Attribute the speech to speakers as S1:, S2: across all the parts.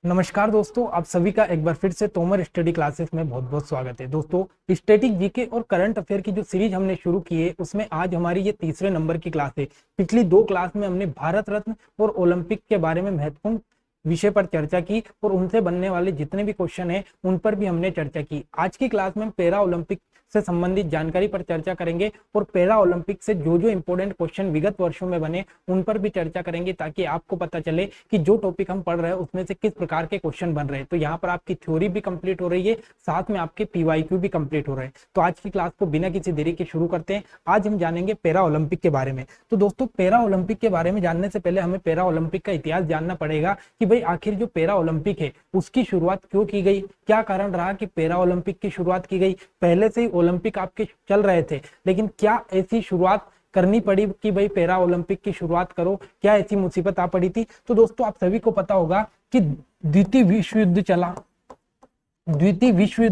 S1: नमस्कार दोस्तों, आप सभी का एक बार फिर से तोमर स्टडी क्लासेस में बहुत बहुत स्वागत है। दोस्तों, स्टैटिक जीके और करंट अफेयर की जो सीरीज हमने शुरू की है उसमें आज हमारी ये तीसरे नंबर की क्लास है। पिछली दो क्लास में हमने भारत रत्न और ओलंपिक के बारे में महत्वपूर्ण विषय पर चर्चा की और उनसे बनने वाले जितने भी क्वेश्चन हैं उन पर भी हमने चर्चा की। आज की क्लास में हम पैरा ओलंपिक से संबंधित जानकारी पर चर्चा करेंगे और पैरा ओलंपिक से जो जो इंपॉर्टेंट क्वेश्चन विगत वर्षों में बने उन पर भी चर्चा करेंगे, ताकि आपको पता चले कि जो टॉपिक हम पढ़ रहे हैं उसमें से किस प्रकार के क्वेश्चन बन रहे हैं। तो यहाँ पर आपकी थ्योरी भी कंप्लीट हो रही है, साथ में आपके पीवाईक्यू भी कंप्लीट हो रहे हैं। तो आज की क्लास को बिना किसी देरी के शुरू करते हैं। आज हम जानेंगे पैरा ओलंपिक के बारे में। तो दोस्तों, पैरा ओलंपिक के बारे में जानने से पहले हमें पैरा ओलंपिक का इतिहास जानना पड़ेगा कि भाई आखिर जो पैरा ओलंपिक है उसकी शुरुआत क्यों की गई, क्या कारण रहा कि पैरा ओलंपिक की शुरुआत की गई। पहले से ही ओलंपिक आपके चल रहे थे, लेकिन क्या ऐसी शुरुआत करनी पड़ी कि भाई पैरा ओलंपिक की शुरुआत करो, क्या ऐसी मुसीबत आ पड़ी थी। तो दोस्तों, आप सभी को पता होगा कि द्वितीय विश्व युद्ध चला और द्वितीय विश्व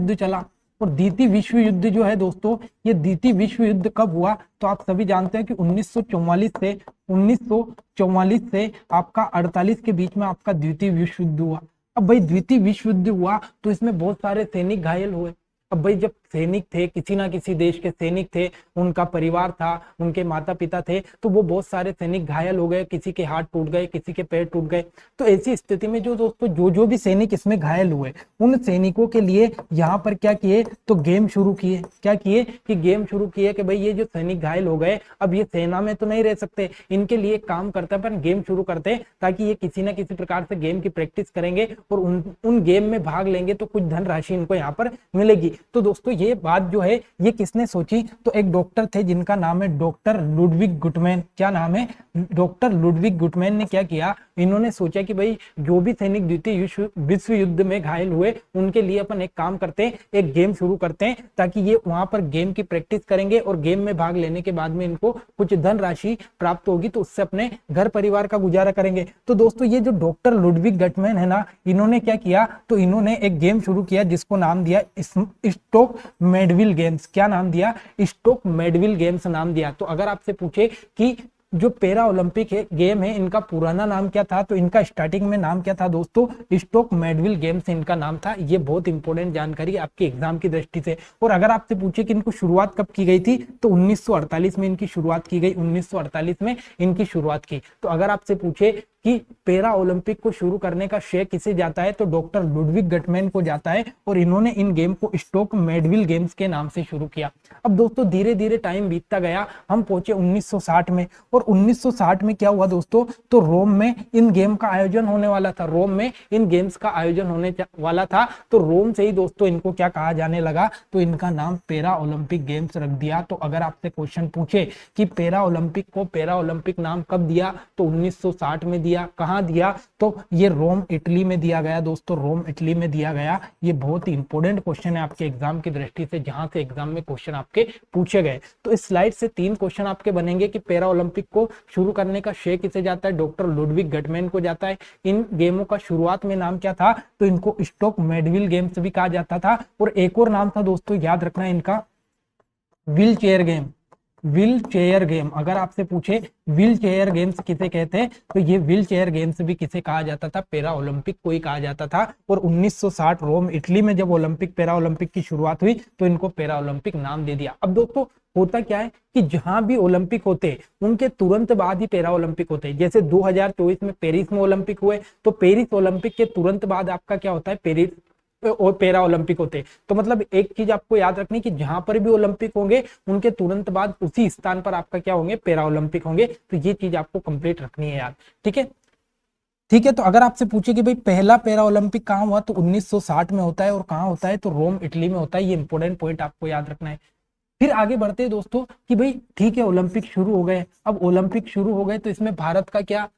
S1: युद्ध जो है दोस्तों, ये द्वितीय विश्व युद्ध कब हुआ तो आप सभी जानते हैं कि 1944 से आपका 48 के बीच में आपका द्वितीय विश्व युद्ध हुआ। अब भाई द्वितीय विश्व युद्ध हुआ तो इसमें बहुत सारे सैनिक घायल हुए। अब भाई जब सैनिक थे, किसी ना किसी देश के सैनिक थे, उनका परिवार था, उनके माता पिता थे, तो वो बहुत सारे सैनिक घायल हो गए, किसी के हाथ टूट गए, किसी के पैर टूट गए। तो ऐसी स्थिति में जो दोस्तों जो भी सैनिक इसमें घायल हुए उन सैनिकों के लिए यहाँ पर क्या किए तो गेम शुरू किए। क्या किए कि गेम शुरू किए कि भाई ये जो सैनिक घायल हो गए अब ये सेना में तो नहीं रह सकते, इनके लिए काम करते अपन गेम शुरू करते ताकि ये किसी ना किसी प्रकार से गेम की प्रैक्टिस करेंगे और उन गेम में भाग लेंगे तो कुछ धनराशि इनको यहाँ पर मिलेगी। तो दोस्तों ये बात जो है ये किसने सोची तो एक डॉक्टर थे जिनका नाम है डॉक्टर लुडविग गुटमैन। क्या नाम है? डॉक्टर लुडविग गुटमैन ने क्या किया, इन्होंने सोचा कि भाई जो भी सैनिक द्वितीय विश्व युद्ध में घायल हुए उनके लिए अपन एक काम करते हैं, एक गेम शुरू करते हैं ताकि ये वहां पर गेम की प्रैक्टिस करेंगे और गेम में भाग लेने के बाद में इनको कुछ धनराशि प्राप्त होगी तो उससे अपने घर परिवार का गुजारा करेंगे। तो दोस्तों ये जो डॉक्टर लुडविग गटमैन है ना, इन्होंने क्या किया तो इन्होंने एक गेम शुरू किया जिसको नाम दिया स्टोक मेडविल गेम्स। क्या नाम दिया? स्टोक मेडविल गेम्स नाम दिया। तो अगर आपसे पूछे कि जो पैरा ओलंपिक है गेम है इनका पुराना नाम क्या था तो इनका स्टार्टिंग में नाम क्या था दोस्तों? स्टोक मेडविल गेम्स इनका नाम था। ये बहुत इंपॉर्टेंट जानकारी आपके एग्जाम की दृष्टि से। और अगर आपसे पूछे कि इनको शुरुआत कब की गई थी तो 1948 में इनकी शुरुआत की गई। 1948 में इनकी शुरुआत की। तो अगर आपसे पूछे कि पैरा ओलंपिक को शुरू करने का श्रेय किसे जाता है तो डॉक्टर लुडविग गटमैन को जाता है और इन्होंने इन गेम को स्टोक मेडविल गेम्स के नाम से शुरू किया। अब दोस्तों धीरे धीरे टाइम बीतता गया, हम पहुंचे 1960 में। और 1960 में क्या हुआ दोस्तों तो रोम में इन गेम का आयोजन होने वाला था। रोम में इन गेम्स का आयोजन होने वाला था तो रोम से ही दोस्तों इनको क्या कहा जाने लगा तो इनका नाम पैरा ओलंपिक गेम्स रख दिया। तो अगर आपसे क्वेश्चन पूछे कि पैरा ओलंपिक को पैरा ओलंपिक नाम कब दिया तो 1960 में दिया। कहां दिया तो ये रोम इटली में दिया गया दोस्तों, रोम इटली में दिया गया। ये बहुत ही इंपॉर्टेंट क्वेश्चन है आपके एग्जाम की दृष्टि से, जहां से एग्जाम में क्वेश्चन आपके पूछे गए। तो इस स्लाइड से 3 क्वेश्चन आपके बनेंगे कि पैरा ओलंपिक को शुरू करने का श्रेय किसे जाता है? डॉक्टर लुडविग गटमैन को जाता है। इन गेमों का शुरुआत में नाम क्या था तो इनको स्टोक मेडविल गेम्स भी कहा जाता था। और एक और नाम था दोस्तों, याद रखना इनका, wheel chair game. Wheel chair game, अगर आपसे पूछे व्हील चेयर गेम्स किसे कहते हैं तो ये व्हील चेयर गेम्स भी किसे कहा जाता था? पैरा ओलंपिक को ही कहा जाता था। और 1960 रोम इटली में जब ओलंपिक पैरा ओलंपिक की शुरुआत हुई तो इनको पैरा ओलंपिक नाम दे दिया। अब दोस्तों होता क्या है कि जहां भी ओलंपिक होते उनके तुरंत बाद ही पैरा ओलंपिक होते हैं। जैसे 2024 में पेरिस में ओलंपिक हुए तो पेरिस ओलंपिक के तुरंत बाद आपका क्या होता है? पेरिस और पैरा ओलंपिक होते। तो मतलब एक चीज आपको याद रखनी कि जहां पर भी ओलंपिक होंगे उनके तुरंत बाद उसी स्थान पर आपका क्या होंगे? पैरा ओलंपिक होंगे। तो ये चीज आपको कंप्लीट रखनी है याद, ठीक है? ठीक है, तो अगर आपसे पूछे कि भाई पहला पैरा ओलंपिक कहाँ हुआ तो 1960 में होता है। और कहाँ होता है तो रोम इटली में होता है। ये इंपॉर्टेंट पॉइंट आपको याद रखना है। फिर आगे बढ़ते हैं दोस्तों कि भाई ठीक है ओलंपिक शुरू हो गए। अब ओलंपिक शुरू हो गए तो इसमें भारत का क्या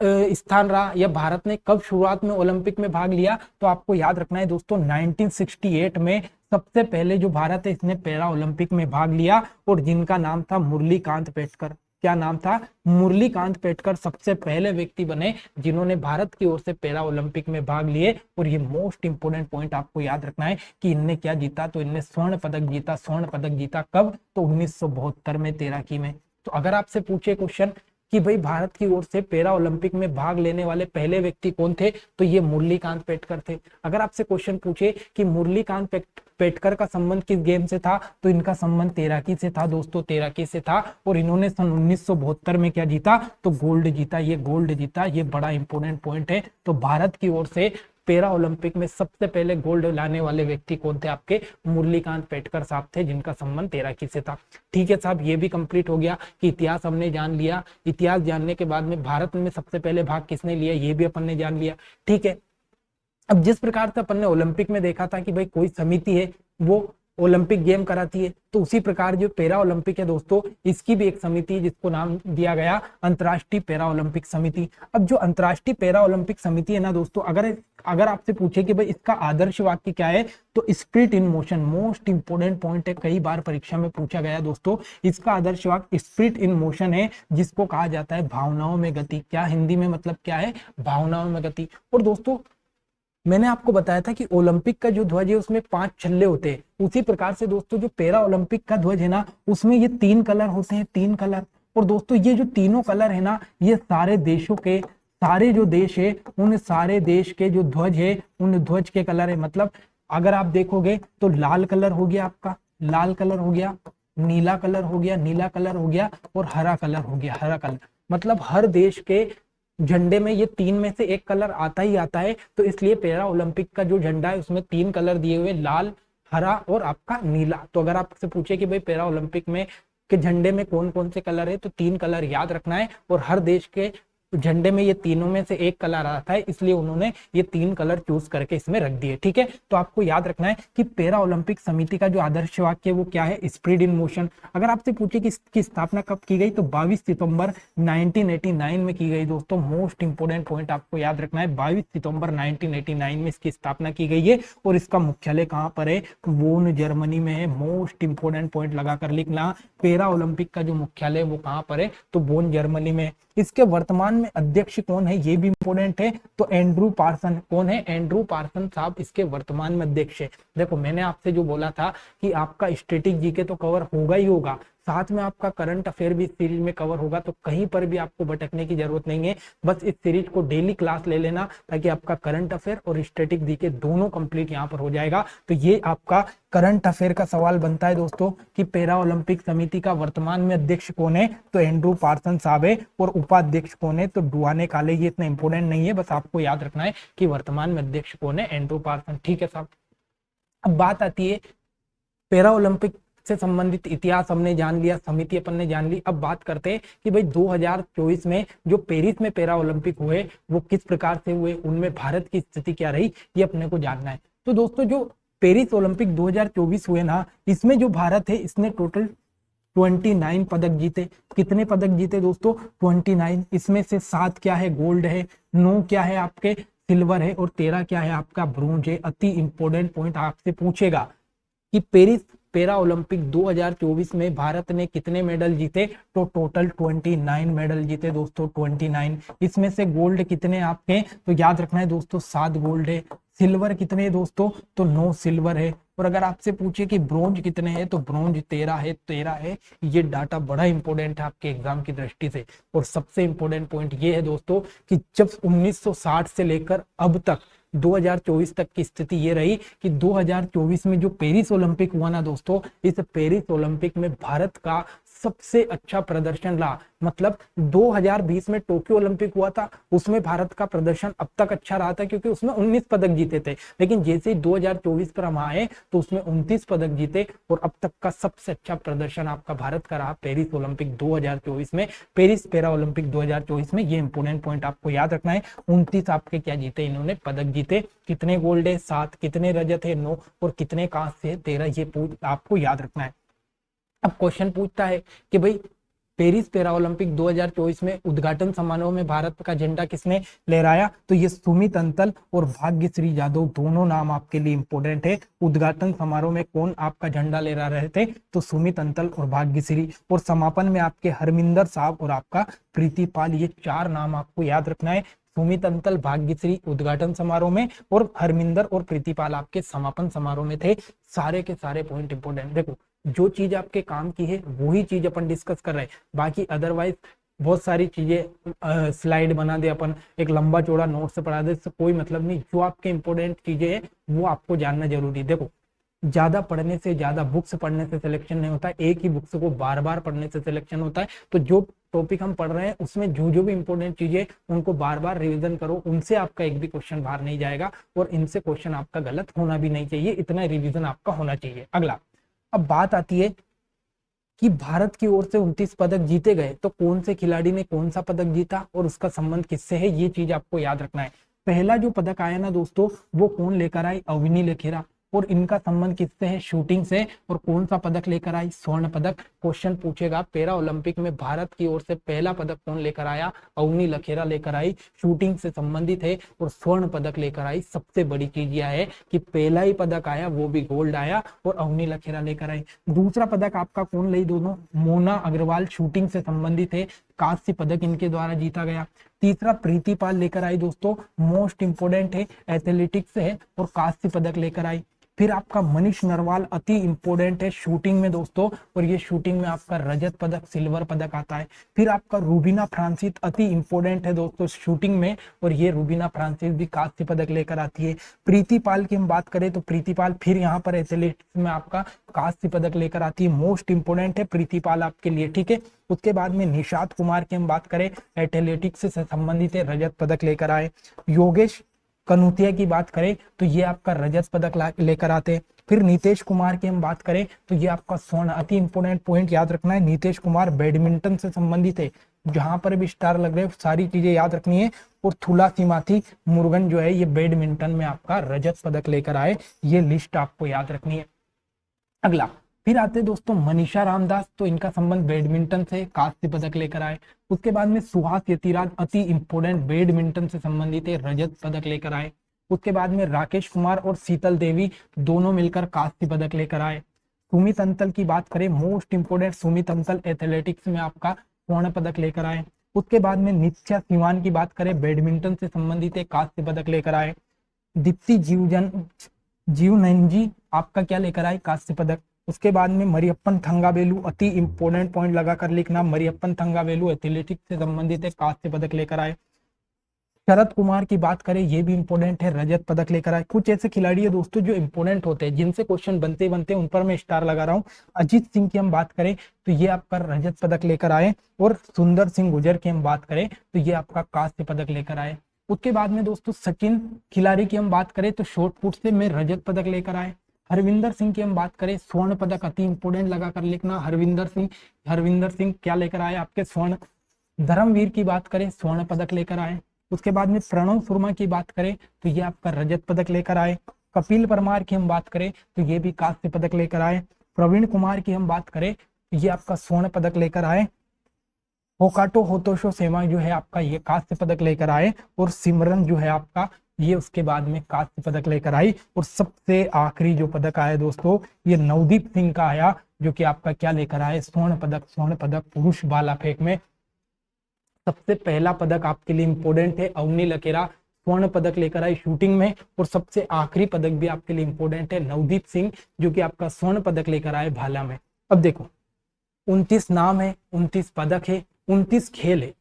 S1: स्थान रहा या भारत ने कब शुरुआत में ओलंपिक में भाग लिया तो आपको याद रखना है दोस्तों 1968 में सबसे पहले जो भारत है इसने पैरा ओलंपिक में भाग लिया और जिनका नाम था मुरलीकांत पेटकर। क्या नाम था? मुरलीकांत पेटकर सबसे पहले व्यक्ति बने जिन्होंने भारत की ओर से पैरा ओलंपिक में भाग लिए। और ये मोस्ट इंपोर्टेंट पॉइंट आपको याद रखना है कि इनने क्या जीता तो इनने स्वर्ण पदक जीता। स्वर्ण पदक जीता कब तो 1972 में तैराकी में। तो अगर आपसे पूछे क्वेश्चन कि भाई भारत की ओर से पैरा ओलंपिक में भाग लेने वाले पहले व्यक्ति कौन थे, तो ये मुरलीकांत पेटकर थे। अगर आपसे क्वेश्चन पूछे कि मुरलीकांत पेटकर का संबंध किस गेम से था, तो इनका संबंध तैराकी से था दोस्तों, तैराकी से था। और इन्होंने सन 1972 में क्या जीता, तो गोल्ड जीता, ये गोल्ड जीता, ये बड़ा इंपॉर्टेंट पॉइंट है। तो भारत की ओर से पैरा ओलंपिक में सबसे पहले गोल्ड लाने वाले व्यक्ति कौन थे, आपके मुरलीकांत पेटकर साहब थे, जिनका संबंध तैराकी से था। ठीक है साहब, ये भी कंप्लीट हो गया कि इतिहास हमने जान लिया। इतिहास जानने के बाद में भारत में सबसे पहले भाग किसने लिया, ये भी अपन ने जान लिया। ठीक है, अब जिस प्रकार से अपन ने ओलंपिक में देखा था कि भाई कोई समिति है वो ओलंपिक गेम कराती है, तो उसी प्रकार जो पैरा ओलंपिक है दोस्तों, इसकी भी एक समिति जिसको नाम दिया गया अंतर्राष्ट्रीय पैरा ओलंपिक समिति। अब जो अंतर्राष्ट्रीय पैरा ओलंपिक समिति है ना दोस्तों, अगर आपसे पूछे कि भाई इसका आदर्श वाक्य क्या है, तो spirit in motion, most important point है, कई बार परीक्षा में पूछा गया दोस्तों। इसका आदर्श वाक्य स्पिरिट इन मोशन है, जिसको कहा जाता है भावनाओं में गति। क्या हिंदी में मतलब क्या है, भावनाओं में गति। और दोस्तों मैंने आपको बताया था कि ओलंपिक का जो ध्वज है उसमें 5 छल्ले होते हैं, उसी प्रकार से दोस्तों जो पैरा ओलंपिक का ध्वज है ना, उसमें ये 3 कलर होते हैं, 3 कलर। और दोस्तों ये जो तीनों कलर है ना, ये सारे देशों के, सारे जो देश है उन सारे देश के जो ध्वज है उन ध्वज के कलर है। मतलब अगर आप देखोगे तो लाल कलर हो गया आपका, लाल कलर हो गया, नीला कलर हो गया, नीला कलर हो गया, और हरा कलर हो गया, हरा कलर। मतलब हर देश के झंडे में ये 3 में से एक कलर आता ही आता है। तो इसलिए पैरा ओलंपिक का जो झंडा है उसमें 3 कलर दिए हुए, लाल, हरा और आपका नीला। तो अगर आपसे पूछे कि भाई पैरा ओलंपिक में के झंडे में कौन कौन से कलर है, तो 3 कलर याद रखना है। और हर देश के झंडे में ये तीनों में से एक कलर आता है, इसलिए उन्होंने ये 3 कलर चूज करके इसमें रख दिए। ठीक है, तो आपको याद रखना है कि पैरा ओलंपिक समिति का जो आदर्श वाक्य है वो क्या है, स्पिरिट इन मोशन। अगर आपसे पूछे कि इसकी स्थापना कब की गई, तो 22 सितंबर 1989 में की गई दोस्तों। मोस्ट इंपोर्टेंट पॉइंट आपको याद रखना है, 22 सितंबर 1989 में इसकी स्थापना की गई है। और इसका मुख्यालय कहाँ पर है, बोन जर्मनी में है। मोस्ट इंपोर्टेंट पॉइंट लगाकर लिखना, पैरा ओलंपिक का जो मुख्यालय है वो कहाँ पर है, तो बोन जर्मनी में। इसके वर्तमान में अध्यक्ष कौन है, ये भी इंपोर्टेंट है, तो एंड्रू पार्सन। कौन है, एंड्रू पार्सन साहब इसके वर्तमान में अध्यक्ष है। देखो मैंने आपसे जो बोला था कि आपका स्टैटिक जीके तो कवर होगा ही होगा, साथ में आपका करंट अफेयर भी इस सीरीज में कवर होगा, तो कहीं पर भी आपको भटकने की जरूरत नहीं है। बस इस सीरीज को डेली क्लास ले लेना, ताकि आपका करंट अफेयर और स्टैटिक जीके दोनों कंप्लीट यहाँ पर हो जाएगा। तो ये आपका करंट अफेयर का सवाल बनता है दोस्तों कि पैरा ओलंपिक समिति का वर्तमान में अध्यक्ष कौन है, तो एंड्रू पार्सन साहब है। और उपाध्यक्ष कौन है, तो डुआने काले। ये इतना इंपोर्टेंट नहीं है, बस आपको याद रखना है कि वर्तमान में अध्यक्ष कौन है, एंड्रू पार्सन। ठीक है साहब, अब बात आती है पैरा ओलंपिक से संबंधित इतिहास हमने जान लिया, समिति अपन ने जान ली। अब बात करते हैं कि भाई 2024 में जो पेरिस में पैरा ओलंपिक हुए वो किस प्रकार से हुए, उनमें भारत की स्थिति क्या रही, ये अपने को जानना है। तो दोस्तों जो पेरिस ओलंपिक 2024 हुए ना, इसमें जो भारत है इसने टोटल 29 पदक जीते। कितने पदक जीते दोस्तों, 29। इसमें से 7 क्या है, गोल्ड है, 9 क्या है आपके सिल्वर है, और 13 क्या है आपका ब्रोंज है। अति इंपोर्टेंट पॉइंट आपसे पूछेगा कि पेरिस पैरा ओलंपिक 2024 में भारत ने कितने मेडल जीते, तो टोटल 29 मेडल जीते दोस्तों, 29। इसमें से गोल्ड कितने आपके, तो याद रखना है दोस्तों 7 गोल्ड है। सिल्वर कितने दोस्तों, तो 9 सिल्वर है। और अगर आपसे पूछे कि ब्रोंज कितने हैं, तो ब्रोंज 13 है, 13 है। ये डाटा बड़ा इंपॉर्टेंट है आपके एग्जाम की दृष्टि से। और सबसे इंपॉर्टेंट पॉइंट ये है दोस्तों कि जब 1960 से लेकर अब तक 2024 तक की स्थिति ये रही कि 2024 में जो पेरिस ओलंपिक हुआ ना दोस्तों, इस पेरिस ओलंपिक में भारत का सबसे अच्छा प्रदर्शन रहा। मतलब 2020 में टोक्यो ओलंपिक हुआ था, उसमें भारत का प्रदर्शन अब तक अच्छा रहा था क्योंकि उसमें 19 पदक जीते थे। लेकिन जैसे ही 2024 पर हम आए तो उसमें 29 पदक जीते, और अब तक का सबसे अच्छा प्रदर्शन आपका भारत का रहा पेरिस ओलंपिक 2024 में, पेरिस पैरा ओलंपिक 2024 में। ये इंपोर्टेंट पॉइंट आपको याद रखना है। 29 आपके क्या जीते, इन्होंने पदक जीते। कितने गोल्ड है, 7। कितने रजत है, 9। और कितने कांस्य है, 13। ये आपको याद रखना है। अब क्वेश्चन पूछता है कि भाई पेरिस पैरा ओलंपिक 2024 में उद्घाटन समारोह में भारत का झंडा किसने लहराया, तो ये सुमित अंतल और भाग्यश्री यादव, दोनों नाम आपके लिए इंपॉर्टेंट है। उद्घाटन समारोह में कौन आपका झंडा लहरा रहे थे, तो सुमित अंतल और भाग्यश्री। और समापन में आपके हरमिंदर साहब और आपका प्रीतिपाल। ये 4 नाम आपको याद रखना है। सुमित अंतल, भाग्यश्री उद्घाटन समारोह में, और हरमिंदर और प्रीतिपाल आपके समापन समारोह में थे। सारे के सारे पॉइंट इंपोर्टेंट। देखो जो चीज आपके काम की है वही चीज अपन डिस्कस कर रहे हैं, बाकी अदरवाइज बहुत सारी चीजें स्लाइड बना दे अपन, एक लंबा चौड़ा नोट से पढ़ा दे, इससे कोई मतलब नहीं। जो आपके इंपॉर्टेंट चीजें हैं वो आपको जानना जरूरी है। देखो, ज्यादा पढ़ने से, ज्यादा बुक्स पढ़ने से सिलेक्शन नहीं होता है, एक ही बुक्स को बार बार पढ़ने से सिलेक्शन होता है। तो जो टॉपिक हम पढ़ रहे हैं उसमें जो जो भी इंपॉर्टेंट चीजें उनको बार बार रिवीजन करो, उनसे आपका एक भी क्वेश्चन बाहर नहीं जाएगा और इनसे क्वेश्चन आपका गलत होना भी नहीं चाहिए, इतना रिवीजन आपका होना चाहिए। अगला, अब बात आती है कि भारत की ओर से 29 पदक जीते गए, तो कौन से खिलाड़ी ने कौन सा पदक जीता और उसका संबंध किससे है, ये चीज आपको याद रखना है। पहला जो पदक आया ना दोस्तों, वो कौन लेकर आई, अवनी लखेरा, और इनका संबंध किससे है, शूटिंग से। और कौन सा पदक लेकर आई, स्वर्ण पदक। क्वेश्चन पूछेगा पैरा ओलंपिक में भारत की ओर से पहला पदक कौन लेकर आया, अवनी लखेरा लेकर आई, शूटिंग से संबंधित है और स्वर्ण पदक लेकर आई। सबसे बड़ी चीज यह है कि पहला ही पदक आया, वो भी गोल्ड आया, और अवनी लखेरा लेकर आई। दूसरा पदक आपका कौन लाई, दोनों मोना अग्रवाल, शूटिंग से संबंधित है, कांस्य पदक इनके द्वारा जीता गया। तीसरा प्रीति पाल लेकर आई दोस्तों, मोस्ट इंपोर्टेंट है, एथलेटिक्स है और कांस्य पदक लेकर आई। फिर आपका मनीष नरवाल अति इंपोर्टेंट है शूटिंग में दोस्तों, और ये शूटिंग में आपका रजत पदक, सिल्वर पदक आता है। फिर आपका रूबीना फ्रांसिस अति इंपोर्टेंट है दोस्तों शूटिंग में, और ये रूबीना फ्रांसिस भी कांस्य पदक लेकर आती है। प्रीति पाल की हम बात करें तो प्रीति पाल फिर यहाँ पर एथलेटिक्स में आपका कांस्य पदक लेकर आती है, मोस्ट इंपोर्टेंट है प्रीति पाल आपके लिए, ठीक है। उसके बाद में निशात कुमार की हम बात करें, एथलेटिक्स से संबंधित है, रजत पदक लेकर आए। योगेश कनुतिया की बात करें तो ये आपका रजत पदक लेकर आते हैं। फिर नीतीश कुमार की हम बात करें तो ये आपका स्वर्ण। अति इंपोर्टेंट पॉइंट याद रखना है, नीतीश कुमार बैडमिंटन से संबंधित है, जहां पर भी स्टार लग रहे हैं सारी चीजें याद रखनी है। और थुला सिमाथी मुरुगन जो है ये बैडमिंटन में आपका रजत पदक लेकर आए, ये लिस्ट आपको याद रखनी है। अगला, फिर आते दोस्तों मनीषा रामदास, तो इनका संबंध बैडमिंटन से, कांस्य पदक लेकर आए। उसके बाद में सुहास यतिराज अति इंपोर्टेंट, बैडमिंटन से संबंधित है, रजत पदक लेकर आए। उसके बाद में राकेश कुमार और शीतल देवी दोनों मिलकर कांस्य पदक लेकर आए। सुमित अंतल की बात करें, most important Sumit Antil athletics में आपका स्वर्ण पदक लेकर आए। उसके बाद में नित्या सिवान की बात करें, बैडमिंटन से संबंधित है, कांस्य पदक लेकर आए। दीप्ति जीवनजी आपका क्या लेकर आए, कांस्य पदक। उसके बाद में मरियप्पन थंगावेलु, अति इंपोर्टेंट पॉइंट लगाकर लिखना, मरियप्पन थंगावेलु एथलेटिक्स से संबंधित है, कांस्य पदक लेकर आए। शरद कुमार की बात करें, ये भी इंपोर्टेंट है, रजत पदक लेकर आए। कुछ ऐसे खिलाड़ी है दोस्तों जो इंपोर्टेंट होते हैं, जिनसे क्वेश्चन बनते बनते उन पर मैं स्टार लगा रहा हूँ। अजीत सिंह की हम बात करें तो ये आपका रजत पदक लेकर आए, और सुंदर सिंह गुर्जर की हम बात करें तो ये आपका कांस्य पदक लेकर आए। उसके बाद में दोस्तों सचिन खिलाड़ी की हम बात करें तो शॉर्टपुट से में रजत पदक लेकर आए। हरविंदर सिंह की हम बात करें, स्वर्ण पदक, अति इंपोर्टेंट लगाकर लिखना, हरविंदर सिंह क्या लेकर आए, आपके स्वर्ण। धर्मवीर की बात करें, स्वर्ण पदक लेकर आए। उसके बाद में प्रणव शर्मा की बात करें तो ये आपका रजत पदक लेकर आए। कपिल परमार की हम बात करें तो ये भी कांस्य पदक लेकर आए। प्रवीण कुमार की हम बात करें तो ये आपका स्वर्ण पदक लेकर आए। होकाटो होतोशो सेमा जो है आपका ये कांस्य पदक लेकर आए, और सिमरन जो है आपका ये उसके बाद में कांस्य पदक लेकर आई। और सबसे आखिरी जो पदक आया दोस्तों, ये नवदीप सिंह का आया, जो कि आपका क्या लेकर आए, स्वर्ण पदक पुरुष भाला फेंक में। सबसे पहला पदक आपके लिए इंपोर्टेंट है, अवनी लखेरा स्वर्ण पदक लेकर आई शूटिंग में, और सबसे आखिरी पदक भी आपके लिए इंपोर्टेंट है, नवदीप सिंह, जो कि आपका स्वर्ण पदक लेकर आए भाला में। अब देखो 29 नाम है, 29 पदक है, 29 खेल है,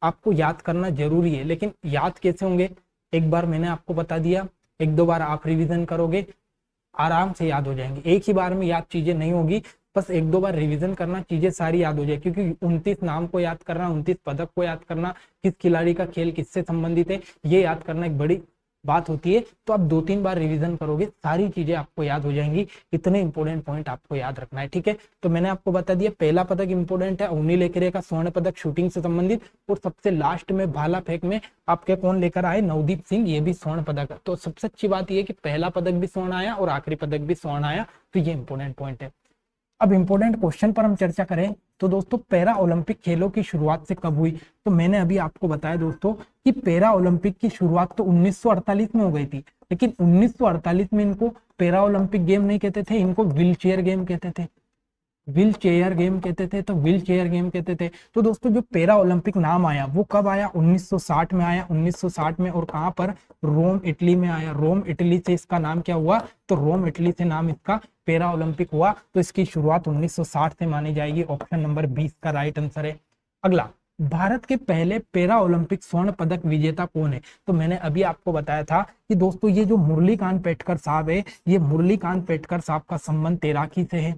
S1: आपको याद करना जरूरी है। लेकिन याद कैसे होंगे, एक बार मैंने आपको बता दिया, एक दो बार आप रिवीजन करोगे, आराम से याद हो जाएंगे। एक ही बार में याद चीजें नहीं होगी, बस एक दो बार रिवीजन करना, चीजें सारी याद हो जाए। क्योंकि 29 नाम को याद करना, 29 पदक को याद करना, किस खिलाड़ी का खेल किससे संबंधित है, ये याद करना एक बड़ी बात होती है। तो आप 2-3 बार रिवीजन करोगे, सारी चीजें आपको याद हो जाएंगी। इतने इंपोर्टेंट पॉइंट आपको याद रखना है, ठीक है। तो मैंने आपको बता दिया, पहला पदक इंपोर्टेंट है, अवनी लेकरे का स्वर्ण पदक शूटिंग से संबंधित, और सबसे लास्ट में भाला फेंक में आपके कौन लेकर आए, नवदीप सिंह, ये भी स्वर्ण पदक है। तो सबसे अच्छी बात यह कि पहला पदक भी स्वर्ण आया और आखिरी पदक भी स्वर्ण आया, तो ये इंपोर्टेंट पॉइंट है। अब इंपोर्टेंट क्वेश्चन पर हम चर्चा करें तो दोस्तों पैरा ओलंपिक खेलों की शुरुआत से कब हुई, तो मैंने अभी आपको बताया दोस्तों कि पैरा ओलंपिक की शुरुआत तो 1948 में हो गई थी, लेकिन 1948 में इनको पैरा ओलंपिक गेम नहीं कहते थे, इनको व्हील चेयर गेम कहते थे, व्हील चेयर गेम कहते थे, तो व्हील चेयर गेम कहते थे। तो दोस्तों जो पैरा ओलंपिक नाम आया वो कब आया, 1960 में आया, 1960 में, और कहां पर, रोम इटली में आया। रोम इटली से इसका नाम क्या हुआ, तो रोम इटली से नाम इसका पैरा ओलंपिक हुआ। तो इसकी शुरुआत 1960 से मानी जाएगी, ऑप्शन नंबर 20 का राइट आंसर है। अगला, भारत के पहले पैरा ओलंपिक स्वर्ण पदक विजेता कौन है? तो मैंने अभी आपको बताया था कि दोस्तों ये जो मुरलीकांत पेटकर साहब है, ये मुरलीकांत पेटकर साहब का संबंध तैराकी से है,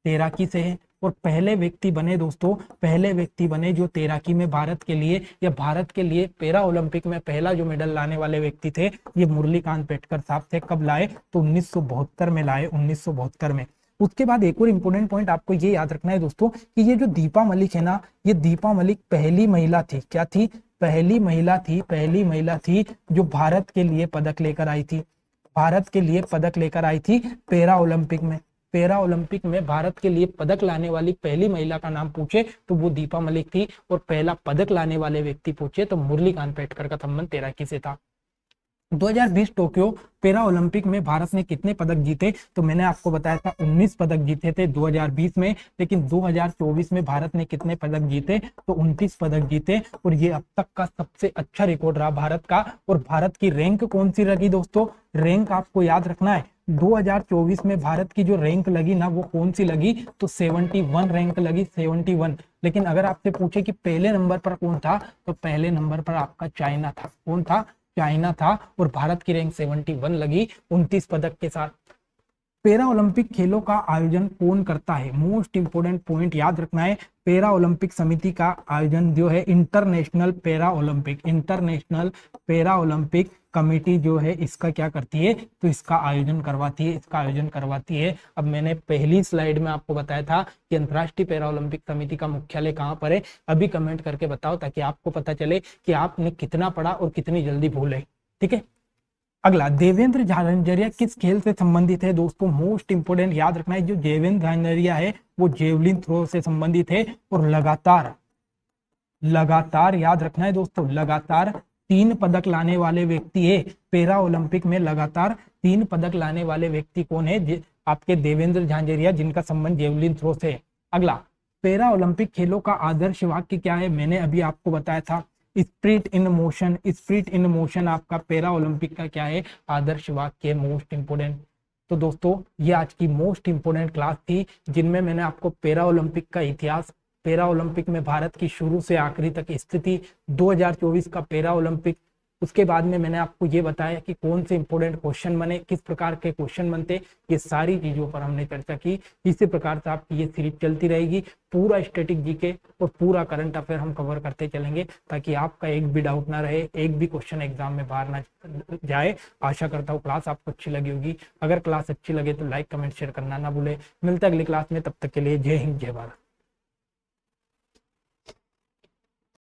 S1: तैराकी से है। और पहले व्यक्ति बने दोस्तों, पहले व्यक्ति बने जो तैराकी में भारत के लिए या भारत के लिए पैरा ओलंपिक में पहला जो मेडल लाने वाले व्यक्ति थे, ये मुरलीकांत पेटकर साहब थे। कब लाए? तो 1972 में लाए, 1972 में। उसके बाद एक और इंपॉर्टेंट पॉइंट आपको ये याद रखना है दोस्तों कि ये जो दीपा मलिक है ना, ये दीपा मलिक पहली महिला थी। क्या थी? पहली महिला थी, पहली महिला थी जो भारत के लिए पदक लेकर आई थी, भारत के लिए पदक लेकर आई थी पैरा ओलंपिक में। पैरा ओलंपिक में भारत के लिए पदक लाने वाली पहली महिला का नाम पूछे तो वो दीपा मलिक थी, और पहला पदक लाने वाले व्यक्ति पूछे तो मुरलीकांत पेटकर का संबंध तैराकी से था। 2020 टोक्यो पैरा ओलंपिक में भारत ने कितने पदक जीते? तो मैंने आपको बताया था 19 पदक जीते थे 2020 में, लेकिन 2024 में भारत ने कितने पदक जीते? तो 29 पदक जीते, और ये अब तक का सबसे अच्छा रिकॉर्ड रहा भारत का। और भारत की रैंक कौन सी लगी दोस्तों? रैंक आपको याद रखना है, 2024 में भारत की जो रैंक लगी ना, वो कौन सी लगी? तो 71 रैंक लगी, 71। लेकिन अगर आपसे पूछे कि पहले नंबर पर कौन था, तो पहले नंबर पर आपका चाइना था। कौन था? चाइना था, और भारत की रैंक 71 लगी 29 पदक के साथ। पैरा ओलंपिक खेलों का आयोजन कौन करता है? मोस्ट इंपोर्टेंट पॉइंट याद रखना है, पैरा ओलंपिक समिति का आयोजन जो है international para Olympic, international para Olympic committee जो है इसका क्या करती है? तो इसका आयोजन करवाती है, इसका आयोजन करवाती है। अब मैंने पहली स्लाइड में आपको बताया था कि अंतर्राष्ट्रीय पैरा ओलंपिक समिति का मुख्यालय कहाँ पर है। अभी कमेंट करके बताओ ताकि आपको पता चले कि आपने कितना पढ़ा और कितनी जल्दी भूले। ठीक है, अगला, देवेंद्र झांझरिया किस खेल से संबंधित है? दोस्तों मोस्ट इंपोर्टेंट याद रखना है, जो देवेंद्र झांझरिया है वो जेवलिन थ्रो से संबंधित है। और लगातार लगातार याद रखना है दोस्तों, लगातार 3 पदक लाने वाले व्यक्ति है पैरा ओलंपिक में। लगातार 3 पदक लाने वाले व्यक्ति कौन है? आपके देवेंद्र झांझरिया, जिनका संबंध जेवलिन थ्रो से है। अगला, पैरा ओलंपिक खेलों का आदर्श वाक्य क्या है? मैंने अभी आपको बताया था, spirit in motion. Spirit in motion आपका पैरा ओलंपिक का क्या है? आदर्श वाक्य, मोस्ट इंपोर्टेंट। तो दोस्तों ये आज की मोस्ट इंपोर्टेंट क्लास थी, जिनमें मैंने आपको पैरा ओलंपिक का इतिहास, पैरा ओलंपिक में भारत की शुरू से आखिरी तक स्थिति, 2024 का पैरा ओलंपिक, उसके बाद में मैंने आपको ये बताया कि कौन से इंपोर्टेंट क्वेश्चन बने, किस प्रकार के क्वेश्चन बनते, ये सारी चीजों पर हमने चर्चा की। इसी प्रकार से आपकी ये सीरीज चलती रहेगी, पूरा स्टैटिक जीके और पूरा करंट अफेयर हम कवर करते चलेंगे, ताकि आपका एक भी डाउट ना रहे, एक भी क्वेश्चन एग्जाम में बाहर ना जाए। आशा करता हूँ क्लास आपको अच्छी लगी होगी। अगर क्लास अच्छी लगे तो लाइक कमेंट शेयर करना ना भूले। मिलते हैं अगली क्लास में, तब तक के लिए जय हिंद, जय भारत।